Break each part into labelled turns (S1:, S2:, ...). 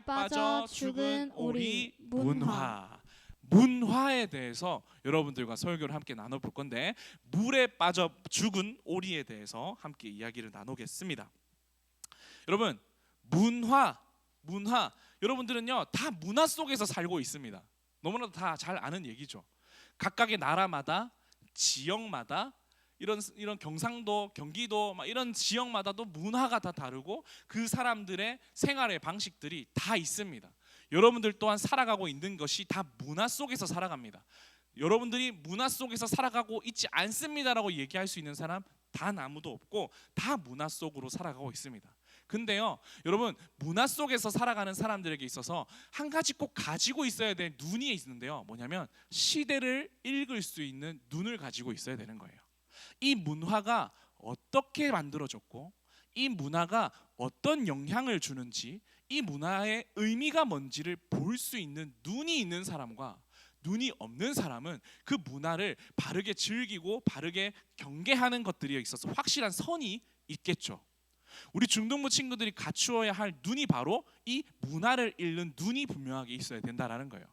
S1: 빠져 죽은 오리 문화. 문화에 대해서 여러분들과 설교를 함께 나눠볼 건데, 물에 빠져 죽은 오리에 대해서 함께 이야기를 나누겠습니다. 여러분, 문화 여러분들은요 다 문화 속에서 살고 있습니다. 너무나도 다 잘 아는 얘기죠. 각각의 나라마다, 지역마다, 이런 경상도, 경기도 이런 지역마다도 문화가 다 다르고 그 사람들의 생활의 방식들이 다 있습니다. 여러분들 또한 살아가고 있는 것이 다 문화 속에서 살아갑니다. 여러분들이 문화 속에서 살아가고 있지 않습니다라고 얘기할 수 있는 사람 단 아무도 없고 다 문화 속으로 살아가고 있습니다. 근데요, 여러분, 문화 속에서 살아가는 사람들에게 있어서 한 가지 꼭 가지고 있어야 될 눈이 있는데요, 뭐냐면 시대를 읽을 수 있는 눈을 가지고 있어야 되는 거예요. 이 문화가 어떻게 만들어졌고 이 문화가 어떤 영향을 주는지, 이 문화의 의미가 뭔지를 볼 수 있는 눈이 있는 사람과 눈이 없는 사람은 그 문화를 바르게 즐기고 바르게 경계하는 것들이 있어서 확실한 선이 있겠죠. 우리 중등부 친구들이 갖추어야 할 눈이 바로 이 문화를 읽는 눈이 분명하게 있어야 된다라는 거예요.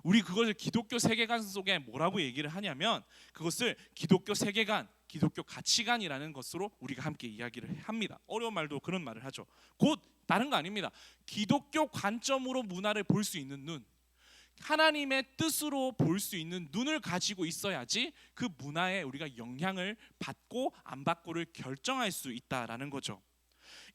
S1: 우리 그것을 기독교 세계관 속에 뭐라고 얘기를 하냐면, 그것을 기독교 세계관, 기독교 가치관이라는 것으로 우리가 함께 이야기를 합니다. 어려운 말도 그런 말을 하죠. 곧 다른 거 아닙니다. 기독교 관점으로 문화를 볼 수 있는 눈, 하나님의 뜻으로 볼 수 있는 눈을 가지고 있어야지 그 문화에 우리가 영향을 받고 안 받고를 결정할 수 있다라는 거죠.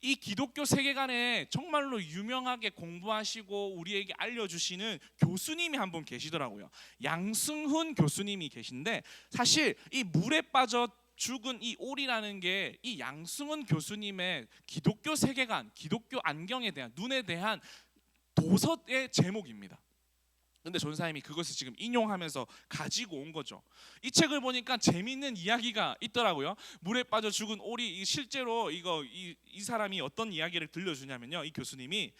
S1: 이 기독교 세계관에 정말로 유명하게 공부하시고 우리에게 알려주시는 교수님이 한 분 계시더라고요. 양승훈 교수님이 계신데, 사실 이 물에 빠져 죽은 이 오리라는 게 이 양승훈 교수님의 기독교 세계관, 기독교 안경에 대한, 눈에 대한 도서의 제목입니다. 근데 전사님이 그것을 지금 인용하면서 가지고 온 거죠. 이 책을 보니까 재미있는 이야기가 있더라고요. 물에 빠져 죽은 오리, 실제로 이 사람이 어떤 이야기를 들려주냐면요, 이 교수님이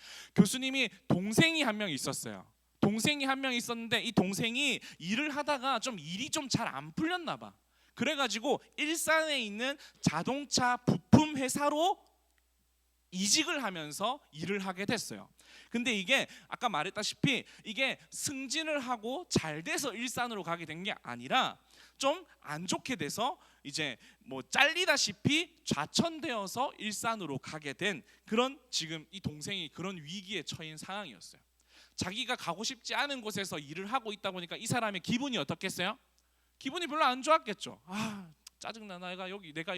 S1: 동생이 한 명 있었어요. 동생이 한 명 있었는데 이 동생이 일을 하다가 일이 좀 잘 안 풀렸나 봐. 그래가지고 일산에 있는 자동차 부품 회사로 이직을 하면서 일을 하게 됐어요. 근데 이게 아까 말했다시피 이게 승진을 하고 잘 돼서 일산으로 가게 된 게 아니라 좀 안 좋게 돼서 이제 잘리다시피 좌천되어서 일산으로 가게 된 그런, 지금 이 동생이 그런 위기에 처인 상황이었어요. 자기가 가고 싶지 않은 곳에서 일을 하고 있다 보니까 이 사람의 기분이 어떻겠어요? 기분이 별로 안 좋았겠죠. 짜증나, 내가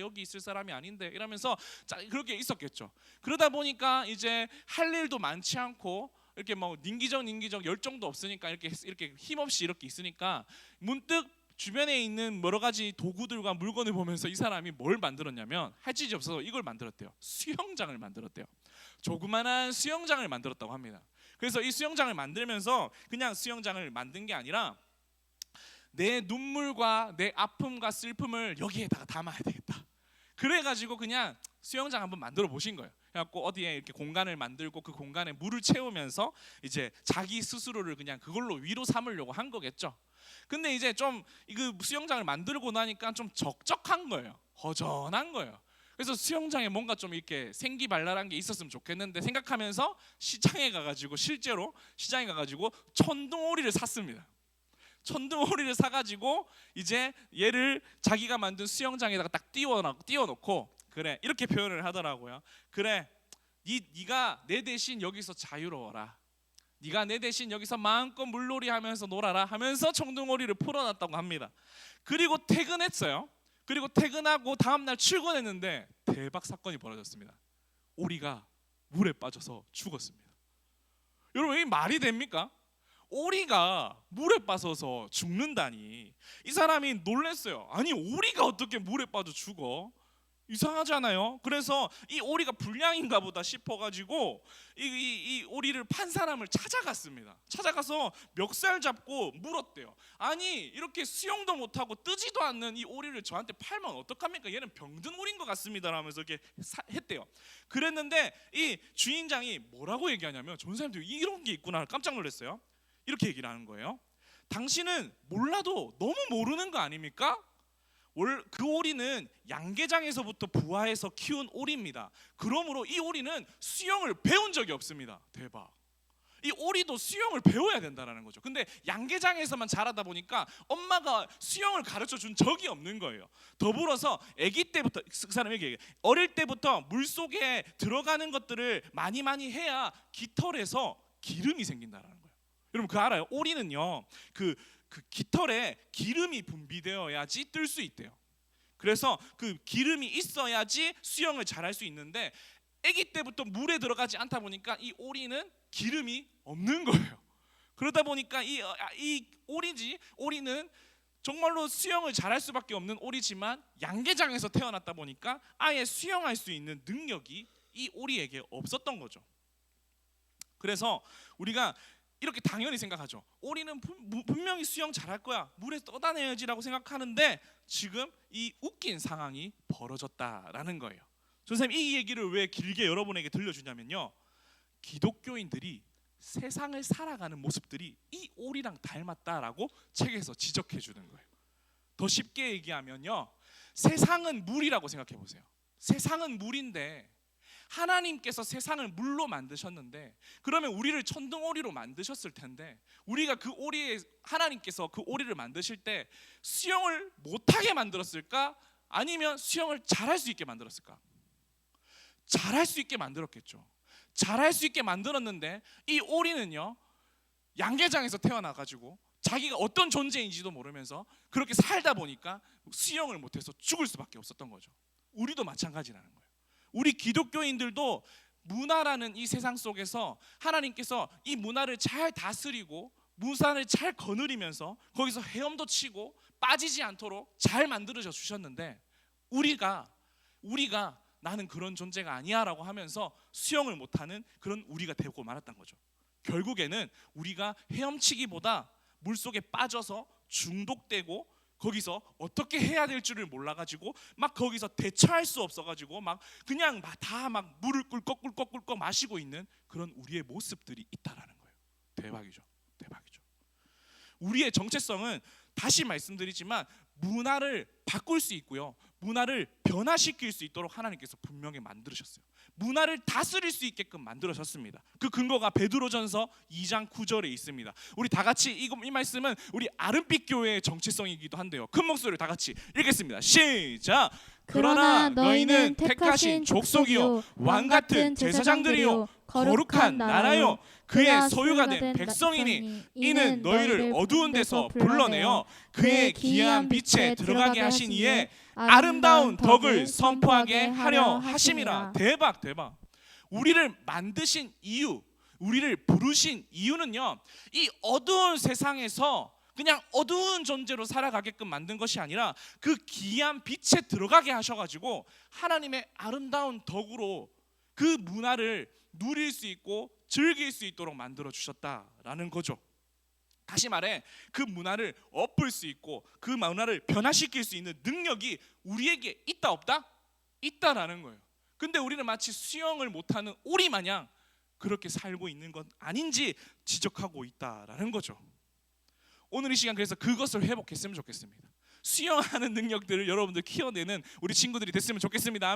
S1: 여기 있을 사람이 아닌데 이러면서 그렇게 있었겠죠. 그러다 보니까 이제 할 일도 많지 않고 이렇게 닌기적 열정도 없으니까 이렇게 힘없이 이렇게 있으니까 문득 주변에 있는 여러 가지 도구들과 물건을 보면서 이 사람이 뭘 만들었냐면, 할 짓이 없어서 이걸 만들었대요. 수영장을 만들었대요. 조그만한 수영장을 만들었다고 합니다. 그래서 이 수영장을 만들면서 그냥 수영장을 만든 게 아니라 내 눈물과 내 아픔과 슬픔을 여기에다가 담아야 되겠다. 그래가지고 그냥 수영장 한번 만들어 보신 거예요. 그래갖고 어디에 이렇게 공간을 만들고 그 공간에 물을 채우면서 이제 자기 스스로를 그냥 그걸로 위로 삼으려고 한 거겠죠. 근데 이제 좀 그 수영장을 만들고 나니까 좀 적적한 거예요. 허전한 거예요. 그래서 수영장에 뭔가 좀 이렇게 생기발랄한 게 있었으면 좋겠는데 생각하면서 실제로 시장에 가가지고 천둥오리를 샀습니다. 천둥오리를 사가지고 이제 얘를 자기가 만든 수영장에다가 딱 띄워놓고, 그래, 이렇게 표현을 하더라고요. 그래, 네가 내 대신 여기서 자유로워라. 네가 내 대신 여기서 마음껏 물놀이 하면서 놀아라 하면서 천둥오리를 풀어놨다고 합니다. 그리고 퇴근했어요. 그리고 퇴근하고 다음날 출근했는데 대박 사건이 벌어졌습니다. 오리가 물에 빠져서 죽었습니다. 여러분, 이게 말이 됩니까? 오리가 물에 빠져서 죽는다니. 이 사람이 놀랐어요. 아니, 오리가 어떻게 물에 빠져 죽어? 이상하잖아요. 그래서 이 오리가 불량인가 보다 싶어가지고 이 오리를 판 사람을 찾아갔습니다. 찾아가서 멱살 잡고 물었대요. 아니, 이렇게 수영도 못하고 뜨지도 않는 이 오리를 저한테 팔면 어떡합니까? 얘는 병든 오리인 것 같습니다 라면서 이렇게 했대요. 그랬는데 이 주인장이 뭐라고 얘기하냐면, 전사님들 이런 게 있구나 깜짝 놀랐어요. 이렇게 얘기를 하는 거예요. 당신은 몰라도 너무 모르는 거 아닙니까? 그 오리는 양계장에서부터 부화해서 키운 오리입니다. 그러므로 이 오리는 수영을 배운 적이 없습니다. 대박. 이 오리도 수영을 배워야 된다라는 거죠. 근데 양계장에서만 자라다 보니까 엄마가 수영을 가르쳐 준 적이 없는 거예요. 더불어서 아기 때부터 그 사람이 얘기해요. 어릴 때부터 물 속에 들어가는 것들을 많이 해야 깃털에서 기름이 생긴다라는 거예요. 여러분 그거 알아요? 오리는요 그 깃털에 기름이 분비되어야지 뜰 수 있대요. 그래서 그 기름이 있어야지 수영을 잘할 수 있는데 아기 때부터 물에 들어가지 않다 보니까 이 오리는 기름이 없는 거예요. 그러다 보니까 이 오리는 정말로 수영을 잘할 수밖에 없는 오리지만 양계장에서 태어났다 보니까 아예 수영할 수 있는 능력이 이 오리에게 없었던 거죠. 그래서 우리가 이렇게 당연히 생각하죠. 오리는 분명히 수영 잘할 거야, 물에 떠다녀야지라고 생각하는데 지금 이 웃긴 상황이 벌어졌다라는 거예요. 선생님 이 얘기를 왜 길게 여러분에게 들려주냐면요, 기독교인들이 세상을 살아가는 모습들이 이 오리랑 닮았다라고 책에서 지적해 주는 거예요. 더 쉽게 얘기하면요, 세상은 물이라고 생각해 보세요. 세상은 물인데 하나님께서 세상을 물로 만드셨는데 그러면 우리를 천둥오리로 만드셨을 텐데 우리가 그 오리에 하나님께서 그 오리를 만드실 때 수영을 못하게 만들었을까? 아니면 수영을 잘할 수 있게 만들었을까? 잘할 수 있게 만들었겠죠. 잘할 수 있게 만들었는데 이 오리는요 양계장에서 태어나가지고 자기가 어떤 존재인지도 모르면서 그렇게 살다 보니까 수영을 못해서 죽을 수밖에 없었던 거죠. 우리도 마찬가지라는 거예요. 우리 기독교인들도 문화라는 이 세상 속에서 하나님께서 이 문화를 잘 다스리고 문화를 잘 거느리면서 거기서 헤엄도 치고 빠지지 않도록 잘 만들어져 주셨는데 우리가 나는 그런 존재가 아니야 라고 하면서 수영을 못하는 그런 우리가 되고 말았던 거죠. 결국에는 우리가 헤엄치기보다 물속에 빠져서 중독되고 거기서 어떻게 해야 될 줄을 몰라가지고 막 거기서 대처할 수 없어가지고 막 그냥 다 물을 꿀꺽 마시고 있는 그런 우리의 모습들이 있다라는 거예요. 대박이죠. 우리의 정체성은 다시 말씀드리지만 문화를 바꿀 수 있고요, 문화를 변화시킬 수 있도록 하나님께서 분명히 만들으셨어요. 문화를 다스릴 수 있게끔 만들어졌습니다. 그 근거가 베드로전서 2장 9절에 있습니다. 우리 다 같이 이 말씀은 우리 아름빛 교회의 정체성이기도 한데요. 큰 목소리로 다 같이 읽겠습니다. 시작. 그러나 너희는 택하신 족속이요 왕같은 제사장들이요 거룩한 나라요 그의 소유가 된 백성이니 이는 너희를 어두운 데서 불러내어 그의 기이한 빛에 들어가게 하신 이에 아름다운 덕을 선포하게 하려 하심이라. 대박. 우리를 만드신 이유, 우리를 부르신 이유는요, 이 어두운 세상에서 그냥 어두운 존재로 살아가게끔 만든 것이 아니라 그 기이한 빛에 들어가게 하셔가지고 하나님의 아름다운 덕으로 그 문화를 누릴 수 있고 즐길 수 있도록 만들어 주셨다라는 거죠. 다시 말해 그 문화를 엎을 수 있고 그 문화를 변화시킬 수 있는 능력이 우리에게 있다 없다? 있다라는 거예요. 근데 우리는 마치 수영을 못하는 오리 마냥 그렇게 살고 있는 건 아닌지 지적하고 있다라는 거죠. 오늘 이 시간 그래서 그것을 회복했으면 좋겠습니다. 수영하는 능력들을 여러분들 키워내는 우리 친구들이 됐으면 좋겠습니다.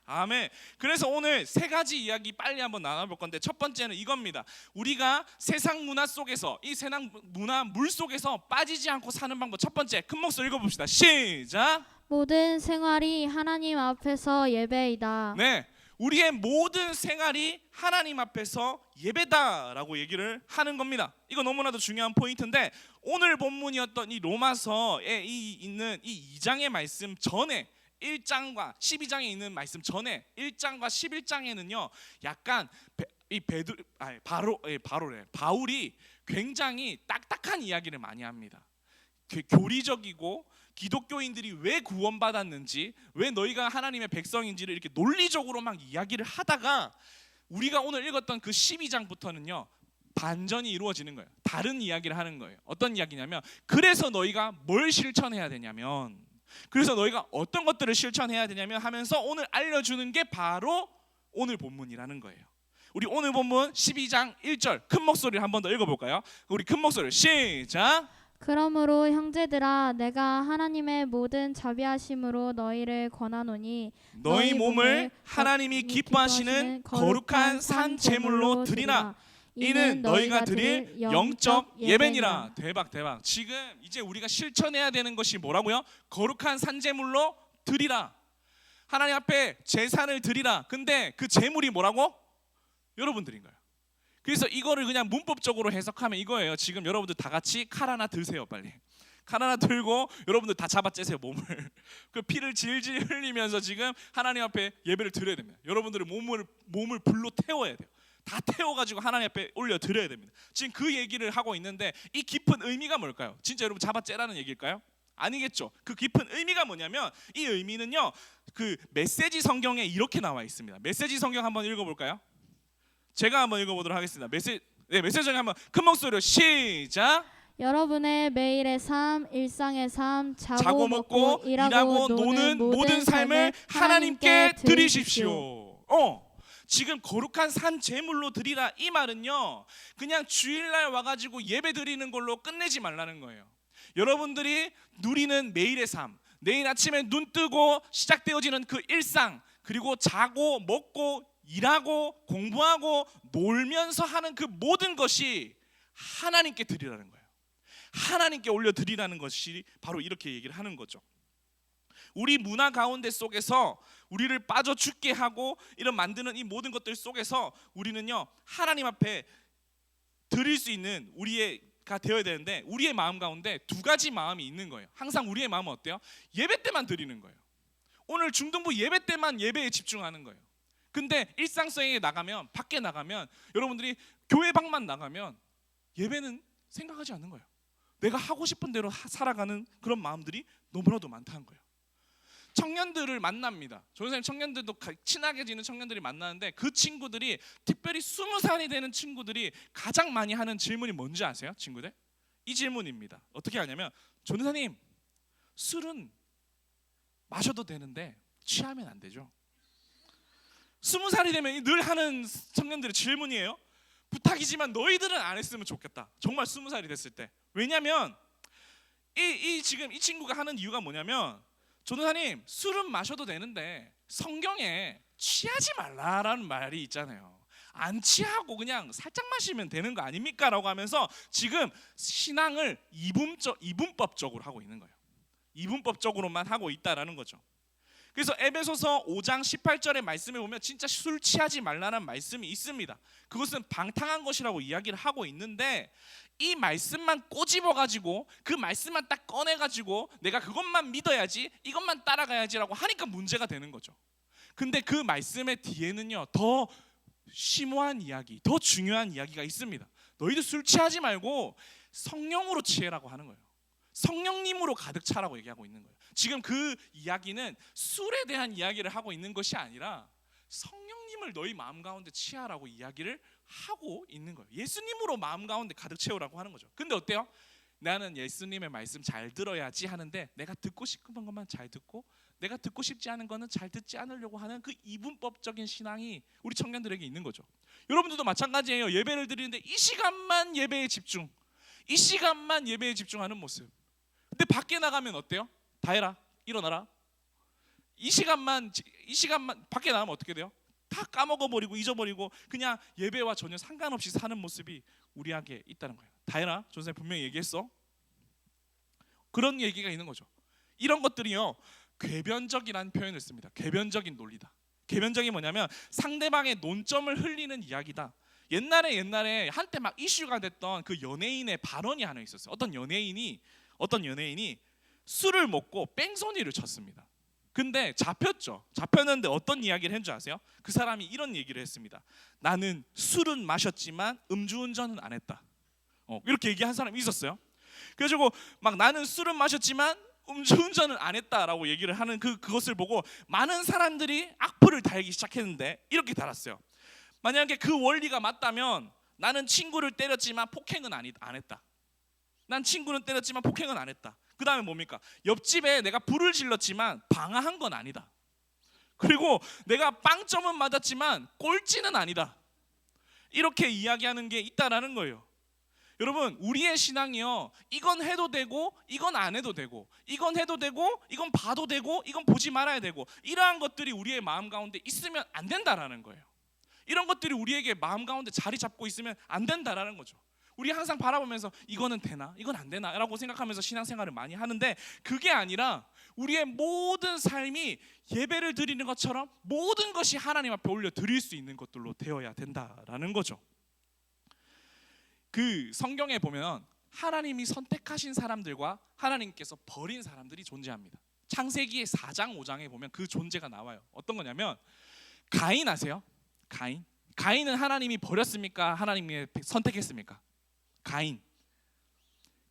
S1: 아멘. 그래서 오늘 세 가지 이야기 빨리 한번 나눠볼 건데 첫 번째는 이겁니다. 우리가 세상 문화 속에서 이 세상 문화 물 속에서 빠지지 않고 사는 방법. 첫 번째 큰 목소리 읽어봅시다. 시작.
S2: 모든 생활이 하나님 앞에서 예배이다.
S1: 네, 우리의 모든 생활이 하나님 앞에서 예배다라고 얘기를 하는 겁니다. 이거 너무나도 중요한 포인트인데 오늘 본문이었던 이 로마서에 있는 이 2장의 말씀 전에 1장과 12장에 있는 말씀 전에 1장과 11장에는요 약간 바울이 굉장히 딱딱한 이야기를 많이 합니다. 교리적이고 기독교인들이 왜 구원받았는지, 왜 너희가 하나님의 백성인지를 이렇게 논리적으로 막 이야기를 하다가 우리가 오늘 읽었던 그 12장부터는요 반전이 이루어지는 거예요. 다른 이야기를 하는 거예요. 어떤 이야기냐면 그래서 너희가 뭘 실천해야 되냐면, 그래서 너희가 어떤 것들을 실천해야 되냐면 하면서 오늘 알려주는 게 바로 오늘 본문이라는 거예요. 우리 오늘 본문 12장 1절 큰 목소리를 한 번 더 읽어볼까요? 우리 큰 목소리를 시작.
S2: 그러므로 형제들아 내가 하나님의 모든 자비하심으로 너희를 권하노니
S1: 너희 몸을 하나님이 기뻐하시는 거룩한 산 제물로 드리나. 이는 너희가 드릴 영적 예배니라. 대박 대박. 지금 이제 우리가 실천해야 되는 것이 뭐라고요? 거룩한 산제물로 드리라. 하나님 앞에 제사를 드리라. 근데 그 제물이 뭐라고? 여러분들인 거예요. 그래서 이거를 그냥 문법적으로 해석하면 이거예요. 지금 여러분들 다 같이 칼 하나 드세요. 빨리 칼 하나 들고 여러분들 다 잡아째세요. 몸을 그 피를 질질 흘리면서 지금 하나님 앞에 예배를 드려야 됩니다. 여러분들의 몸을 불로 태워야 돼요. 다 태워가지고 하나님 앞에 올려 드려야 됩니다. 지금 그 얘기를 하고 있는데 이 깊은 의미가 뭘까요? 진짜 여러분 잡아째라는 얘기일까요? 아니겠죠. 그 깊은 의미가 뭐냐면 이 의미는요, 그 메시지 성경에 이렇게 나와 있습니다. 메시지 성경 한번 읽어볼까요? 제가 한번 읽어보도록 하겠습니다. 메시지 성경 한번 큰 목소리로 시작.
S2: 여러분의 매일의 삶, 일상의 삶,
S1: 자고 먹고 일하고 노는 모든 삶을 하나님께 드리십시오. 지금 거룩한 산 제물로 드리라 이 말은요, 그냥 주일날 와가지고 예배 드리는 걸로 끝내지 말라는 거예요. 여러분들이 누리는 매일의 삶, 내일 아침에 눈 뜨고 시작되어지는 그 일상, 그리고 자고 먹고 일하고 공부하고 놀면서 하는 그 모든 것이 하나님께 드리라는 거예요. 하나님께 올려드리라는 것이 바로 이렇게 얘기를 하는 거죠. 우리 문화 가운데 속에서 우리를 빠져 죽게 하고 이런 만드는 이 모든 것들 속에서 우리는요, 하나님 앞에 드릴 수 있는 우리가 되어야 되는데, 우리의 마음 가운데 두 가지 마음이 있는 거예요. 항상 우리의 마음은 어때요? 예배 때만 드리는 거예요. 오늘 중등부 예배 때만 예배에 집중하는 거예요. 근데 일상성에 나가면, 밖에 나가면, 여러분들이 교회 밖만 나가면 예배는 생각하지 않는 거예요. 내가 하고 싶은 대로 살아가는 그런 마음들이 너무나도 많다는 거예요. 청년들을 만납니다. 조선생님 청년들도 친하게 지는 청년들이 만나는데, 그 친구들이 특별히 20살이 되는 친구들이 가장 많이 하는 질문이 뭔지 아세요? 친구들? 이 질문입니다. 어떻게 하냐면, 조선생님 술은 마셔도 되는데 취하면 안 되죠? 20살이 되면 늘 하는 청년들의 질문이에요. 부탁이지만 너희들은 안 했으면 좋겠다. 정말 20살이 됐을 때. 왜냐하면 지금 이 친구가 하는 이유가 뭐냐면, 전도사님 술은 마셔도 되는데 성경에 취하지 말라라는 말이 있잖아요. 안 취하고 그냥 살짝 마시면 되는 거 아닙니까? 라고 하면서 지금 신앙을 이분법적으로 하고 있는 거예요. 이분법적으로만 하고 있다라는 거죠. 그래서 에베소서 5장 18절의 말씀에 보면 진짜 술 취하지 말라는 말씀이 있습니다. 그것은 방탕한 것이라고 이야기를 하고 있는데, 이 말씀만 꼬집어가지고 그 말씀만 딱 꺼내가지고 내가 그것만 믿어야지, 이것만 따라가야지라고 하니까 문제가 되는 거죠. 근데 그 말씀의 뒤에는요, 더 심오한 이야기, 더 중요한 이야기가 있습니다. 너희들 술 취하지 말고 성령으로 취해라고 하는 거예요. 성령님으로 가득 차라고 얘기하고 있는 거예요. 지금 그 이야기는 술에 대한 이야기를 하고 있는 것이 아니라 성령님을 너희 마음 가운데 취하라고 이야기를 하고 있는 거예요. 예수님으로 마음 가운데 가득 채우라고 하는 거죠. 근데 어때요? 나는 예수님의 말씀 잘 들어야지 하는데, 내가 듣고 싶은 것만 잘 듣고 내가 듣고 싶지 않은 거는 잘 듣지 않으려고 하는 그 이분법적인 신앙이 우리 청년들에게 있는 거죠. 여러분들도 마찬가지예요. 예배를 드리는데 이 시간만 예배에 집중, 이 시간만 예배에 집중하는 모습. 근데 밖에 나가면 어때요? 다 해라, 일어나라. 이 시간만 밖에 나가면 어떻게 돼요? 다 까먹어버리고 잊어버리고 그냥 예배와 전혀 상관없이 사는 모습이 우리에게 있다는 거예요. 다 해라, 조선생님 분명히 얘기했어. 그런 얘기가 있는 거죠. 이런 것들이요, 궤변적이라는 표현을 씁니다. 궤변적인 논리다. 궤변적이 뭐냐면 상대방의 논점을 흘리는 이야기다. 옛날에 한때 막 이슈가 됐던 그 연예인의 발언이 하나 있었어요. 어떤 연예인이 술을 먹고 뺑소니를 쳤습니다. 근데 잡혔는데 어떤 이야기를 했는지 아세요? 그 사람이 이런 얘기를 했습니다. 나는 술은 마셨지만 음주운전은 안 했다. 이렇게 얘기한 사람이 있었어요. 그래가지고 막 나는 술은 마셨지만 음주운전은 안 했다라고 얘기를 하는 그것을 보고 많은 사람들이 악플을 달기 시작했는데, 이렇게 달았어요. 만약에 그 원리가 맞다면 나는 친구를 때렸지만 폭행은 안 했다. 난 친구는 때렸지만 폭행은 안 했다. 그 다음에 뭡니까? 옆집에 내가 불을 질렀지만 방화한 건 아니다. 그리고 내가 빵점은 맞았지만 꼴찌는 아니다. 이렇게 이야기하는 게 있다라는 거예요. 여러분, 우리의 신앙이요, 이건 해도 되고 이건 안 해도 되고, 이건 해도 되고 이건 봐도 되고 이건 보지 말아야 되고, 이러한 것들이 우리의 마음 가운데 있으면 안 된다라는 거예요. 이런 것들이 우리에게 마음 가운데 자리 잡고 있으면 안 된다라는 거죠. 우리 항상 바라보면서 이거는 되나 이건 안 되나 라고 생각하면서 신앙생활을 많이 하는데, 그게 아니라 우리의 모든 삶이 예배를 드리는 것처럼 모든 것이 하나님 앞에 올려 드릴 수 있는 것들로 되어야 된다라는 거죠. 그 성경에 보면 하나님이 선택하신 사람들과 하나님께서 버린 사람들이 존재합니다. 창세기 4장 5장에 보면 그 존재가 나와요. 어떤 거냐면 가인 아세요? 가인은 하나님이 버렸습니까? 하나님이 선택했습니까?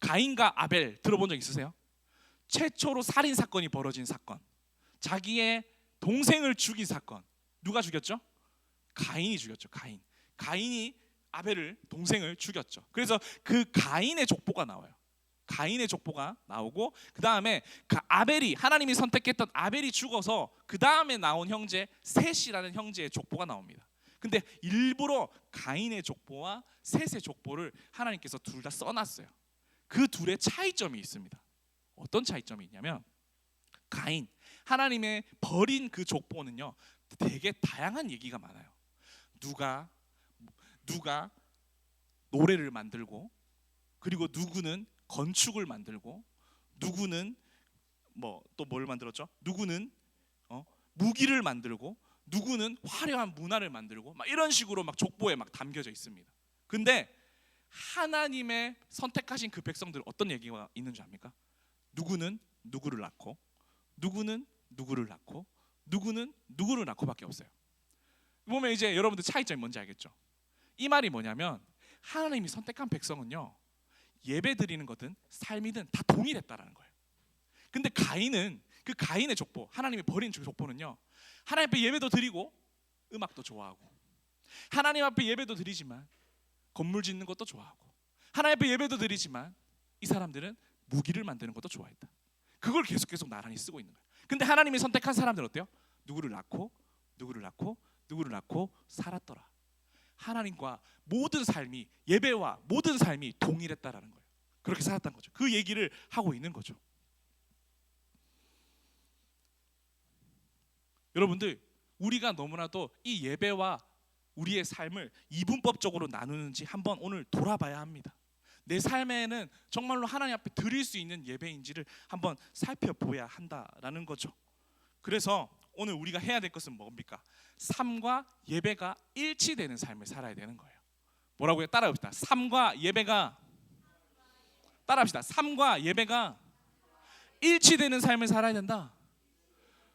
S1: 가인과 아벨 들어본 적 있으세요? 최초로 살인 사건이 벌어진 사건, 자기의 동생을 죽인 사건. 누가 죽였죠? 가인이 죽였죠. 가인이 아벨을, 동생을 죽였죠. 그래서 그 가인의 족보가 나와요. 가인의 족보가 나오고, 그 다음에 아벨이, 하나님이 선택했던 아벨이 죽어서 그 다음에 나온 형제 셋이라는 형제의 족보가 나옵니다. 근데 일부러 가인의 족보와 셋의 족보를 하나님께서 둘 다 써놨어요. 그 둘의 차이점이 있습니다. 어떤 차이점이 있냐면, 가인, 하나님의 버린 그 족보는요 되게 다양한 얘기가 많아요. 누가 노래를 만들고, 그리고 누구는 건축을 만들고, 누구는 또 뭘 만들었죠? 누구는 무기를 만들고, 누구는 화려한 문화를 만들고, 막 이런 식으로 막 족보에 막 담겨져 있습니다. 근데 하나님의 선택하신 그 백성들 어떤 얘기가 있는 줄 압니까? 누구는 누구를 낳고, 누구는 누구를 낳고, 누구는 누구를 낳고밖에 없어요. 보면 이제 여러분들 차이점이 뭔지 알겠죠? 이 말이 뭐냐면, 하나님이 선택한 백성은요 예배 드리는 거든 삶이든 다 동일했다라는 거예요. 근데 가인은, 그 가인의 족보, 하나님이 버린 족보는요, 하나님 앞에 예배도 드리고 음악도 좋아하고, 하나님 앞에 예배도 드리지만 건물 짓는 것도 좋아하고, 하나님 앞에 예배도 드리지만 이 사람들은 무기를 만드는 것도 좋아했다. 그걸 계속 나란히 쓰고 있는 거예요. 근데 하나님이 선택한 사람들은 어때요? 누구를 낳고 살았더라. 하나님과 모든 삶이, 예배와 모든 삶이 동일했다라는 거예요. 그렇게 살았다는 거죠. 그 얘기를 하고 있는 거죠. 여러분들, 우리가 너무나도 이 예배와 우리의 삶을 이분법적으로 나누는지 한번 오늘 돌아봐야 합니다. 내 삶에는 정말로 하나님 앞에 드릴 수 있는 예배인지를 한번 살펴보아야 한다라는 거죠. 그래서 오늘 우리가 해야 될 것은 뭡니까? 삶과 예배가 일치되는 삶을 살아야 되는 거예요. 뭐라고요? 따라합시다. 삶과 예배가 일치되는 삶을 살아야 된다.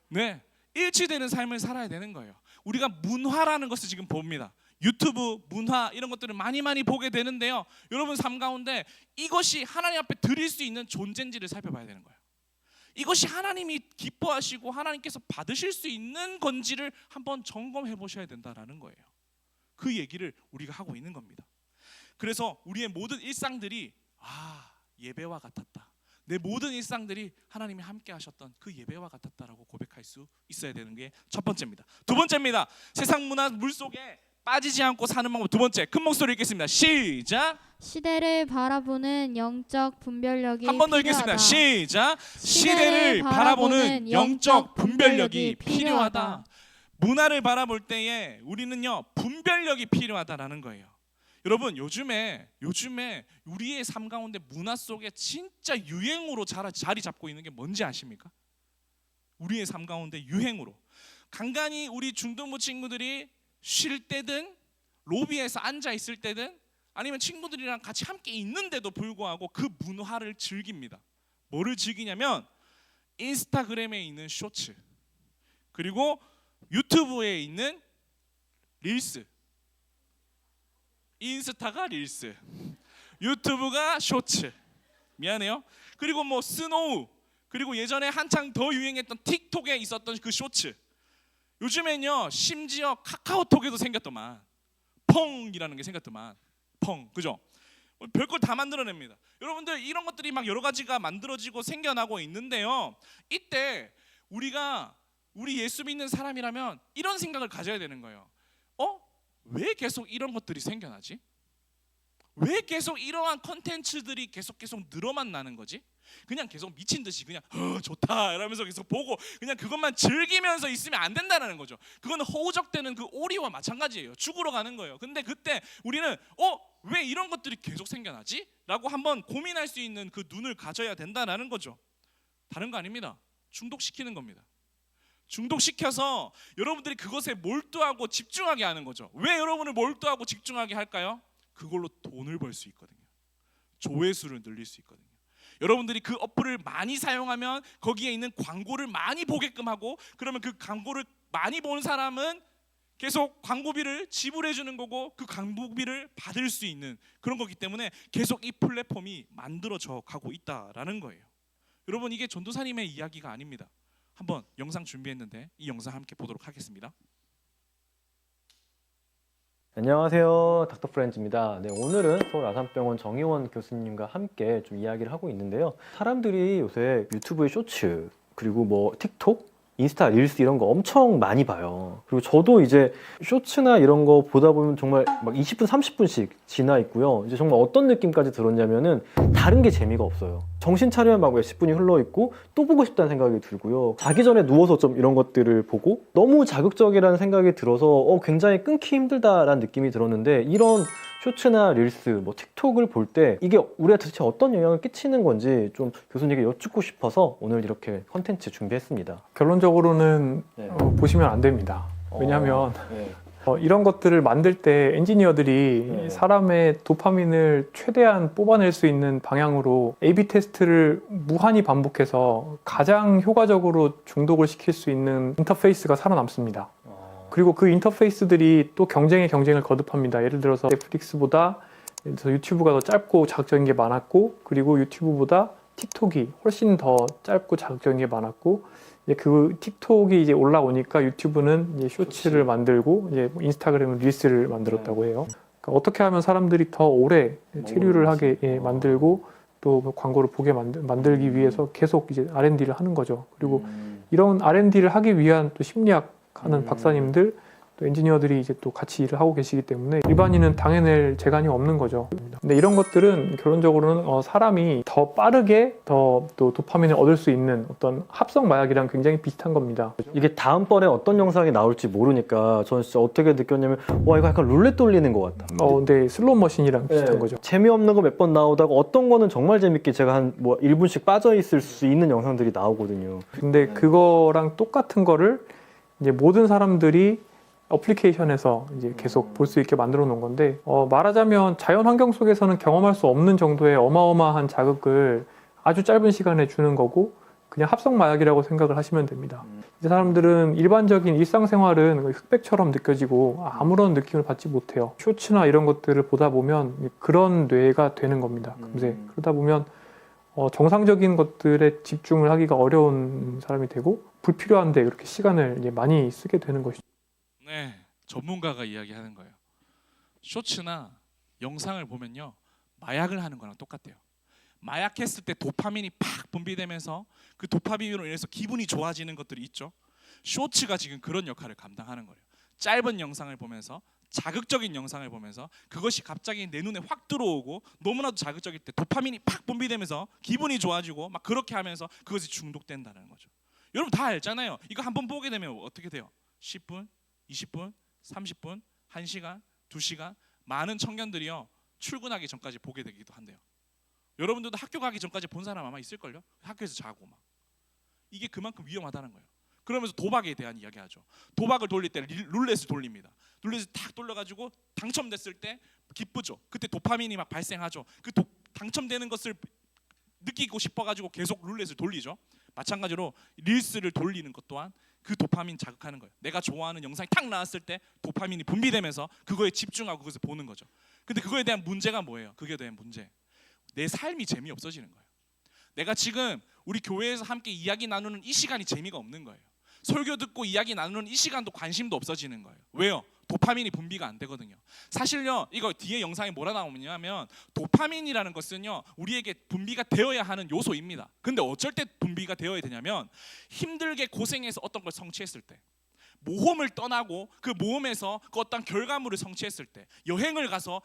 S1: 네, 일치되는 삶을 살아야 되는 거예요. 우리가 문화라는 것을 지금 봅니다. 유튜브, 문화 이런 것들을 많이 보게 되는데요, 여러분 삶 가운데 이것이 하나님 앞에 드릴 수 있는 존재인지를 살펴봐야 되는 거예요. 이것이 하나님이 기뻐하시고 하나님께서 받으실 수 있는 건지를 한번 점검해 보셔야 된다라는 거예요. 그 얘기를 우리가 하고 있는 겁니다. 그래서 우리의 모든 일상들이 예배와 같았다. 내 모든 일상들이 하나님이 함께 하셨던 그 예배와 같았다라고 고백할 수 있어야 되는 게 첫 번째입니다. 두 번째입니다. 세상 문화 물속에 빠지지 않고 사는 방법. 두 번째, 큰 목소리 읽겠습니다. 시작.
S2: 시대를 바라보는 영적 분별력이
S1: 한 번 더 읽겠습니다. 시작. 시대를 바라보는 영적 분별력이 필요하다. 문화를 바라볼 때에 우리는요 분별력이 필요하다라는 거예요. 여러분, 요즘에 우리의 삶 가운데 문화 속에 진짜 유행으로 자리 잡고 있는 게 뭔지 아십니까? 우리의 삶 가운데 유행으로 간간히 우리 중등부 친구들이 쉴 때든 로비에서 앉아 있을 때든 아니면 친구들이랑 같이 함께 있는데도 불구하고 그 문화를 즐깁니다. 뭐를 즐기냐면 인스타그램에 있는 쇼츠, 그리고 유튜브에 있는 릴스. 인스타가 릴스, 유튜브가 쇼츠. 미안해요. 그리고 스노우, 그리고 예전에 한창 더 유행했던 틱톡에 있었던 그 쇼츠. 요즘엔요 심지어 카카오톡에도 생겼더만 펑이라는 게 생겼더만. 펑, 그죠? 별걸 다 만들어냅니다. 여러분들, 이런 것들이 막 여러 가지가 만들어지고 생겨나고 있는데요, 이때 우리 예수 믿는 사람이라면 이런 생각을 가져야 되는 거예요. 왜 계속 이런 것들이 생겨나지? 왜 계속 이러한 컨텐츠들이 계속 늘어만 나는 거지? 그냥 계속 미친 듯이 그냥 좋다 이러면서 계속 보고 그냥 그것만 즐기면서 있으면 안 된다는 거죠. 그건 허우적대는 그 오리와 마찬가지예요. 죽으러 가는 거예요. 근데 그때 우리는 왜 이런 것들이 계속 생겨나지? 라고 한번 고민할 수 있는 그 눈을 가져야 된다는 거죠. 다른 거 아닙니다. 중독시키는 겁니다. 중독시켜서 여러분들이 그것에 몰두하고 집중하게 하는 거죠. 왜 여러분을 몰두하고 집중하게 할까요? 그걸로 돈을 벌 수 있거든요. 조회수를 늘릴 수 있거든요. 여러분들이 그 어플을 많이 사용하면 거기에 있는 광고를 많이 보게끔 하고, 그러면 그 광고를 많이 본 사람은 계속 광고비를 지불해 주는 거고, 그 광고비를 받을 수 있는 그런 거기 때문에 계속 이 플랫폼이 만들어져 가고 있다라는 거예요. 여러분, 이게 전도사님의 이야기가 아닙니다. 한번 영상 준비했는데 이 영상 함께 보도록 하겠습니다.
S3: 안녕하세요, 닥터 프렌즈입니다. 네, 오늘은 서울 아산병원 정의원 교수님과 함께 좀 이야기를 하고 있는데요. 사람들이 요새 유튜브의 쇼츠, 그리고 뭐 틱톡, 인스타 릴스 이런 거 엄청 많이 봐요. 그리고 저도 이제 쇼츠나 이런 거 보다 보면 정말 막 20분, 30분씩 지나 있고요. 이제 정말 어떤 느낌까지 들었냐면은 다른 게 재미가 없어요. 정신 차리면 막 몇십 분이 흘러 있고 또 보고 싶다는 생각이 들고요. 자기 전에 누워서 좀 이런 것들을 보고 너무 자극적이라는 생각이 들어서 굉장히 끊기 힘들다라는 느낌이 들었는데, 이런 쇼츠나 릴스, 뭐 틱톡을 볼 때 이게 우리가 도대체 어떤 영향을 끼치는 건지 좀 교수님께 여쭙고 싶어서 오늘 이렇게 컨텐츠 준비했습니다.
S4: 결론적으로는
S3: 네.
S4: 보시면 안 됩니다. 왜냐하면
S3: 네.
S4: 이런 것들을 만들 때 엔지니어들이
S3: 네.
S4: 사람의 도파민을 최대한 뽑아낼 수 있는 방향으로 A/B 테스트를 무한히 반복해서 가장 효과적으로 중독을 시킬 수 있는 인터페이스가 살아남습니다. 그리고 그 인터페이스들이 또 경쟁에 경쟁을 거듭합니다. 예를 들어서 넷플릭스보다 유튜브가 더 짧고 자극적인 게 많았고, 그리고 유튜브보다 틱톡이 훨씬 더 짧고 자극적인 게 많았고, 이제 그 틱톡이 이제 올라오니까 유튜브는 이제 쇼츠를 만들고 이제 인스타그램은 릴스를 만들었다고 해요. 그러니까 어떻게 하면 사람들이 더 오래 체류를 하게 만들고 또 광고를 보게 만들기 위해서 계속 이제 R&D를 하는 거죠. 그리고 이런 R&D를 하기 위한 또 심리학 하는 박사님들, 또 엔지니어들이 이제 또 같이 일을 하고 계시기 때문에 일반인은 당해낼 재간이 없는 거죠. 근데 이런 것들은 결론적으로는 사람이 더 빠르게 더 또 도파민을 얻을 수 있는 어떤 합성 마약이랑 굉장히 비슷한 겁니다.
S3: 이게 다음번에 어떤 영상이 나올지 모르니까 저는 진짜 어떻게 느꼈냐면, 와, 이거 약간 룰렛 돌리는 것 같다.
S4: 근데 슬롯 머신이랑 비슷한
S3: 네.
S4: 거죠.
S3: 재미없는 거 몇 번 나오다가 어떤 거는 정말 재밌게 제가 한 뭐 1분씩 빠져 있을 수 있는 영상들이 나오거든요.
S4: 근데 그거랑 똑같은 거를 이제 모든 사람들이 어플리케이션에서 이제 계속 볼 수 있게 만들어 놓은 건데, 말하자면 자연 환경 속에서는 경험할 수 없는 정도의 어마어마한 자극을 아주 짧은 시간에 주는 거고, 그냥 합성 마약이라고 생각을 하시면 됩니다. 이제 사람들은 일반적인 일상생활은 흑백처럼 느껴지고 아무런 느낌을 받지 못해요. 쇼츠나 이런 것들을 보다 보면 그런 뇌가 되는 겁니다. 금세. 그러다 보면 정상적인 것들에 집중을 하기가 어려운 사람이 되고, 불필요한데 그렇게 시간을 이제 많이 쓰게 되는 것이죠.
S1: 네, 전문가가 이야기하는 거예요. 쇼츠나 영상을 보면요, 마약을 하는 거랑 똑같대요. 마약했을 때 도파민이 팍 분비되면서 그 도파민으로 인해서 기분이 좋아지는 것들이 있죠. 쇼츠가 지금 그런 역할을 감당하는 거예요. 짧은 영상을 보면서, 자극적인 영상을 보면서 그것이 갑자기 내 눈에 확 들어오고 너무나도 자극적일 때 도파민이 팍 분비되면서 기분이 좋아지고 막 그렇게 하면서 그것이 중독된다는 거죠. 여러분 다 알잖아요. 이거 한번 보게 되면 어떻게 돼요? 10분, 20분, 30분, 1시간, 2시간, 많은 청년들이요 출근하기 전까지 보게 되기도 한대요. 여러분들도 학교 가기 전까지 본 사람 아마 있을걸요? 학교에서 자고 막. 이게 그만큼 위험하다는 거예요. 그러면서 도박에 대한 이야기하죠. 도박을 돌릴 때 룰렛을 돌립니다. 룰렛을 탁 돌려가지고 당첨됐을 때 기쁘죠. 그때 도파민이 막 발생하죠. 그 당첨되는 것을 느끼고 싶어가지고 계속 룰렛을 돌리죠. 마찬가지로 릴스를 돌리는 것 또한 그 도파민 자극하는 거예요. 내가 좋아하는 영상이 탁 나왔을 때 도파민이 분비되면서 그거에 집중하고 그것을 보는 거죠. 근데 그거에 대한 문제가 뭐예요? 그게 대한 문제. 내 삶이 재미없어지는 거예요. 내가 지금 우리 교회에서 함께 이야기 나누는 이 시간이 재미가 없는 거예요. 설교 듣고 이야기 나누는 이 시간도 관심도 없어지는 거예요. 왜요? 도파민이 분비가 안 되거든요. 사실요, 이거 뒤에 영상에 뭐라 나오냐면 도파민이라는 것은요 우리에게 분비가 되어야 하는 요소입니다. 근데 어쩔 때 분비가 되어야 되냐면 힘들게 고생해서 어떤 걸 성취했을 때, 모험을 떠나고 그 모험에서 그 어떤 결과물을 성취했을 때, 여행을 가서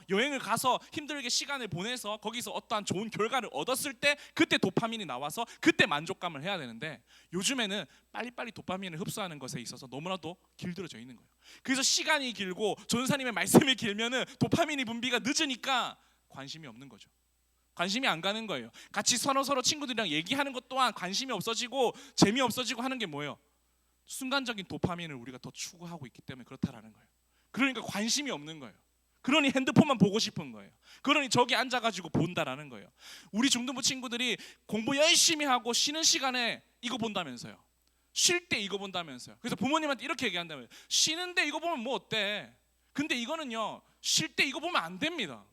S1: 힘들게 시간을 보내서 거기서 어떠한 좋은 결과를 얻었을 때 그때 도파민이 나와서 그때 만족감을 해야 되는데, 요즘에는 빨리빨리 도파민을 흡수하는 것에 있어서 너무나도 길들여져 있는 거예요. 그래서 시간이 길고 전도사님의 말씀이 길면은 도파민이 분비가 늦으니까 관심이 없는 거죠. 관심이 안 가는 거예요. 같이 서로 친구들이랑 얘기하는 것 또한 관심이 없어지고 재미없어지고 하는 게 뭐예요? 순간적인 도파민을 우리가 더 추구하고 있기 때문에 그렇다라는 거예요. 그러니까 관심이 없는 거예요. 그러니 핸드폰만 보고 싶은 거예요. 그러니 저기 앉아가지고 본다라는 거예요. 우리 중등부 친구들이 공부 열심히 하고 쉬는 시간에 이거 본다면서요. 쉴 때 이거 본다면서요. 그래서 부모님한테 이렇게 얘기한다면, 쉬는데 이거 보면 뭐 어때? 근데 이거는요, 쉴 때 이거 보면 안 됩니다.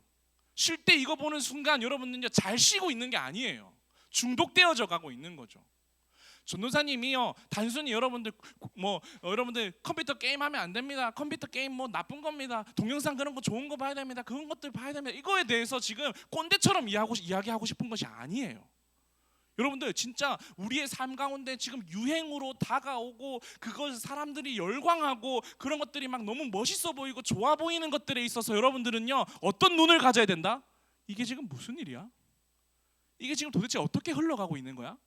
S1: 쉴 때 이거 보는 순간 여러분은요, 잘 쉬고 있는 게 아니에요. 중독되어져 가고 있는 거죠. 전도사님이요, 단순히 여러분들 컴퓨터 게임 하면 안 됩니다. 컴퓨터 게임 뭐 나쁜 겁니다. 동영상 그런 거 좋은 거 봐야 됩니다. 그런 것들 봐야 됩니다. 이거에 대해서 지금 꼰대처럼 이야기하고 싶은 것이 아니에요. 여러분들 진짜 우리의 삶 가운데 지금 유행으로 다가오고 그걸 사람들이 열광하고 그런 것들이 막 너무 멋있어 보이고 좋아 보이는 것들에 있어서 여러분들은요, 어떤 눈을 가져야 된다? 이게 지금 무슨 일이야? 이게 지금 도대체 어떻게 흘러가고 있는 거야?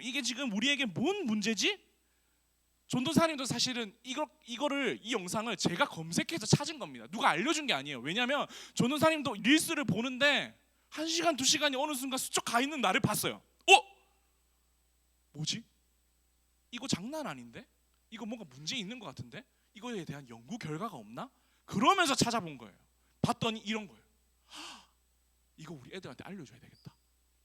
S1: 이게 지금 우리에게 뭔 문제지? 전도사님도 사실은 이 영상을 제가 검색해서 찾은 겁니다. 누가 알려준 게 아니에요. 왜냐하면 전도사님도 릴스를 보는데 1시간, 2시간이 어느 순간 스쳐 가 있는 나를 봤어요. 뭐지? 이거 장난 아닌데? 이거 뭔가 문제 있는 것 같은데? 이거에 대한 연구 결과가 없나? 그러면서 찾아본 거예요. 봤더니 이런 거예요. 이거 우리 애들한테 알려줘야 되겠다.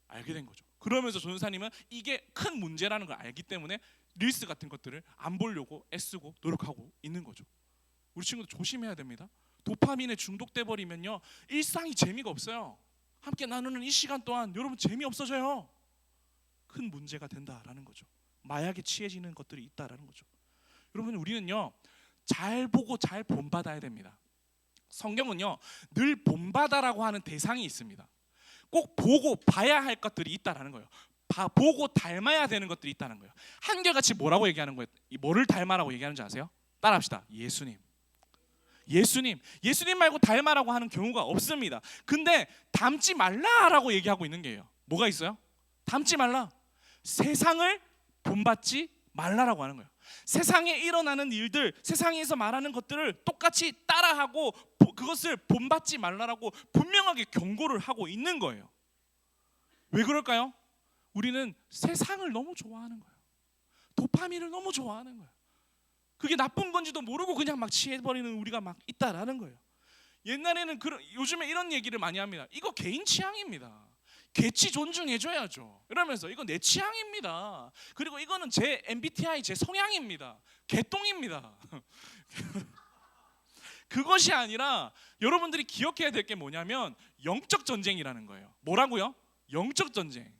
S1: 알게 된 거죠. 그러면서 전도사님은 이게 큰 문제라는 걸 알기 때문에 릴스 같은 것들을 안 보려고 애쓰고 노력하고 있는 거죠. 우리 친구들 조심해야 됩니다. 도파민에 중독돼 버리면요, 일상이 재미가 없어요. 함께 나누는 이 시간 동안 여러분 재미없어져요. 큰 문제가 된다라는 거죠. 마약에 취해지는 것들이 있다라는 거죠. 여러분, 우리는요, 잘 보고 잘 본받아야 됩니다. 성경은요, 늘 본받아라고 하는 대상이 있습니다. 꼭 보고 봐야 할 것들이 있다라는 거예요. 보고 닮아야 되는 것들이 있다는 거예요. 한결같이 뭐라고 얘기하는 거예요? 뭐를 닮아라고 얘기하는지 아세요? 따라합시다. 예수님 말고 닮아라고 하는 경우가 없습니다. 근데 닮지 말라라고 얘기하고 있는 게요, 뭐가 있어요? 닮지 말라. 세상을 본받지 말라라고 하는 거예요. 세상에 일어나는 일들, 세상에서 말하는 것들을 똑같이 따라하고 그것을 본받지 말라라고 분명하게 경고를 하고 있는 거예요. 왜 그럴까요? 우리는 세상을 너무 좋아하는 거예요. 도파민을 너무 좋아하는 거예요. 그게 나쁜 건지도 모르고 그냥 막 취해버리는 우리가 막 있다라는 거예요. 옛날에는 요즘에 이런 얘기를 많이 합니다. 이거 개인 취향입니다. 개취 존중해줘야죠. 이러면서 이거 내 취향입니다. 그리고 이거는 제 MBTI 제 성향입니다. 개똥입니다. 그것이 아니라 여러분들이 기억해야 될 게 뭐냐면 영적 전쟁이라는 거예요. 뭐라고요? 영적 전쟁.